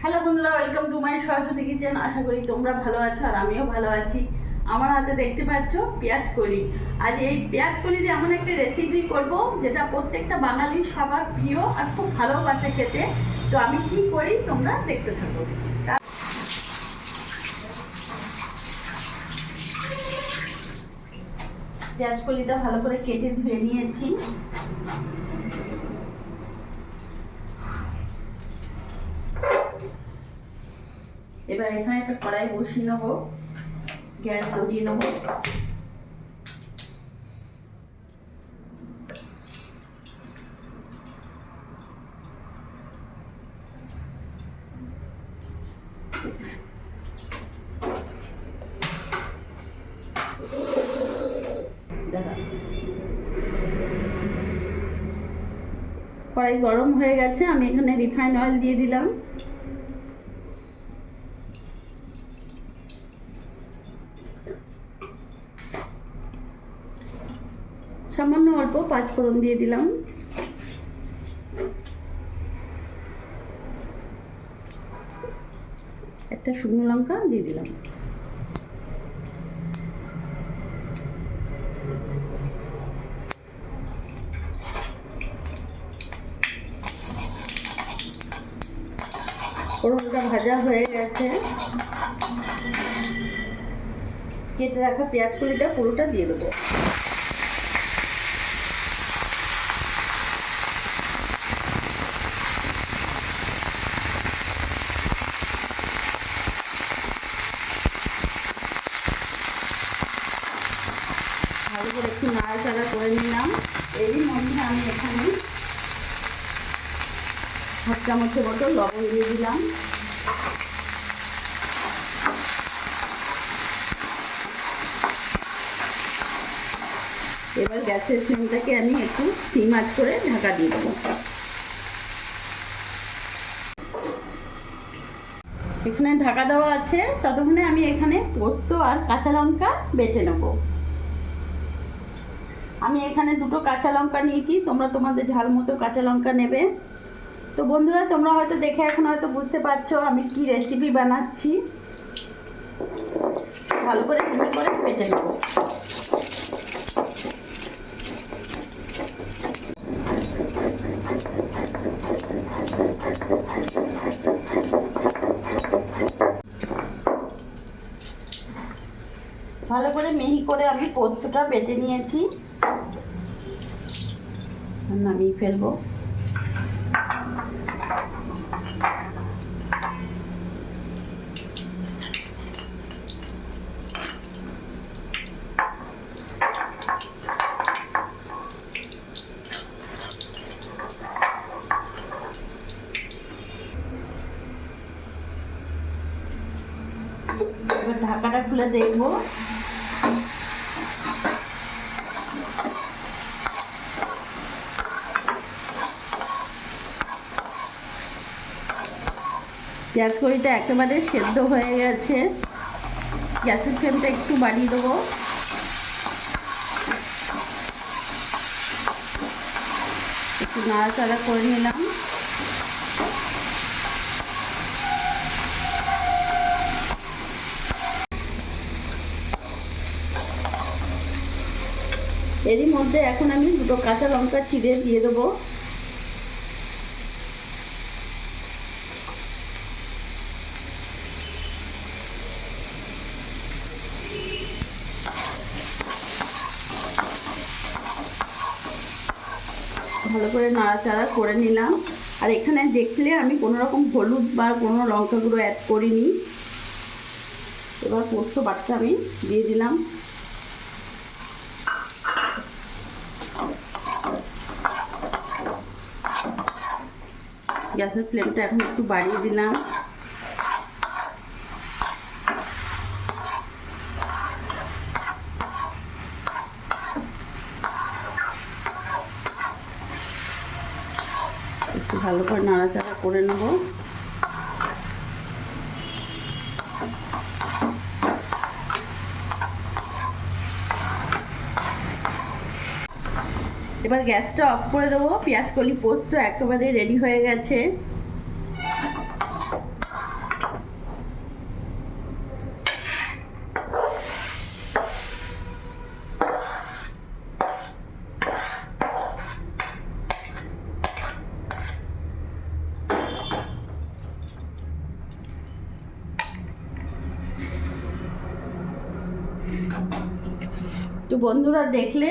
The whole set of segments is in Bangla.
হ্যালো বন্ধুরা, welcome to my Saraswati kitchen. আশা করি তোমরা ভালো আছো আর আমিও ভালো আছি। আমার হাতে দেখতে পাচ্ছ পেঁয়াজ কলি। আজ এই পেঁয়াজ কলি দিয়ে এমন একটা রেসিপি করব যেটা প্রত্যেকটা বাঙালির সবার প্রিয় আর খুব ভালোবাসে খেতে। তো আমি কি করি তোমরা দেখতে থাকো। পেঁয়াজ কলিটা ভালো করে কেটে ধুয়ে নিয়েছি। এবার এখানে একটা কড়াই বসিয়ে নেবো, গ্যাস ধরিয়ে নেবো। কড়াই গরম হয়ে গেছে, আমি এখানে রিফাইন অয়েল দিয়ে দিলাম। সামান্য অল্প পাঁচফোড়ন দিয়ে দিলাম। একটা শুকনো লঙ্কা দিয়ে দিলাম। ফোড়নটা ভাজা হয়ে গেছে, কেটে রাখা পেঁয়াজ কলিটা পুরোটা দিয়ে দেবো। ভালো করে একটু নাড়াচাড়া করে নিলাম। এরই মধ্যে আমি এখানে হাফ চামচের মতো লবণ দিয়ে দিলাম। এবার গ্যাসের ফ্লেমটাকে আমি একটু সিম আঁচ করে ঢাকা দিয়ে দেবো। এখানে ঢাকা দেওয়া আছে, ততক্ষণে আমি এখানে পোস্ত আর কাঁচা লঙ্কা বেটে নেব। আমি এখানে দুটো কাঁচা লঙ্কা নিয়েছি, তোমরা তোমাদের ঝাল মতো কাঁচা লঙ্কা নেবে। তো বন্ধুরা, তোমরা হয়তো দেখে এখন হয়তো বুঝতে পারছো আমি কি রেসিপি বানাচ্ছি। ভালো করে মিহি করে বেটে নেব। ভালো করে মিহি করে আমি পোস্তটা বেটে নিয়েছি, নামিয়ে ফেলবো। এবার ঢাকাটা খুলে দেখবো। পেঁয়াজ কলিটা একেবারে সেদ্ধ হয়ে গেছে। গ্যাসের ফ্লেমটা একটু বাড়িয়ে দেবো। একটু নাড়াচাড়া করে নিলাম। এরই মধ্যে এখন আমি দুটো কাঁচা লঙ্কা চিড়ে দিয়ে দেবো। ভালো করে নাড়াচাড়া করে নিলাম। আর এখানে দেখলে আমি কোনো রকম হলুদ বা কোনো লঙ্কা গুঁড়ো অ্যাড করিনি। এবার পোস্ত বাটা আমি দিয়ে দিলাম। গ্যাসের ফ্লেমটা এখন একটু বাড়িয়ে দিলাম। একটু ভালো করে নাড়াচাড়া করে নেব। এবার গ্যাসটা অফ করে দেবো। পেঁয়াজ কলি পোস্ত একেবারে রেডি হয়ে গেছে। তো বন্ধুরা দেখলে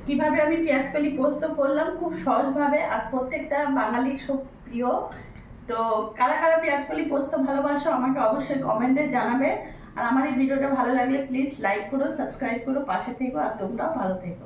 কিভাবে আমি পেঁয়াজ কলি পোস্ত করলাম খুব সহজভাবে, আর প্রত্যেকটা বাঙালির খুব প্রিয়। তো কারা কারা পেঁয়াজ কলি পোস্ত ভালোবাসো আমাকে অবশ্যই কমেন্টে জানাবে। আর আমার এই ভিডিওটা ভালো লাগলে প্লিজ লাইক করো, সাবস্ক্রাইব করো, পাশে থেকো, আর তোমরাও ভালো থেকো।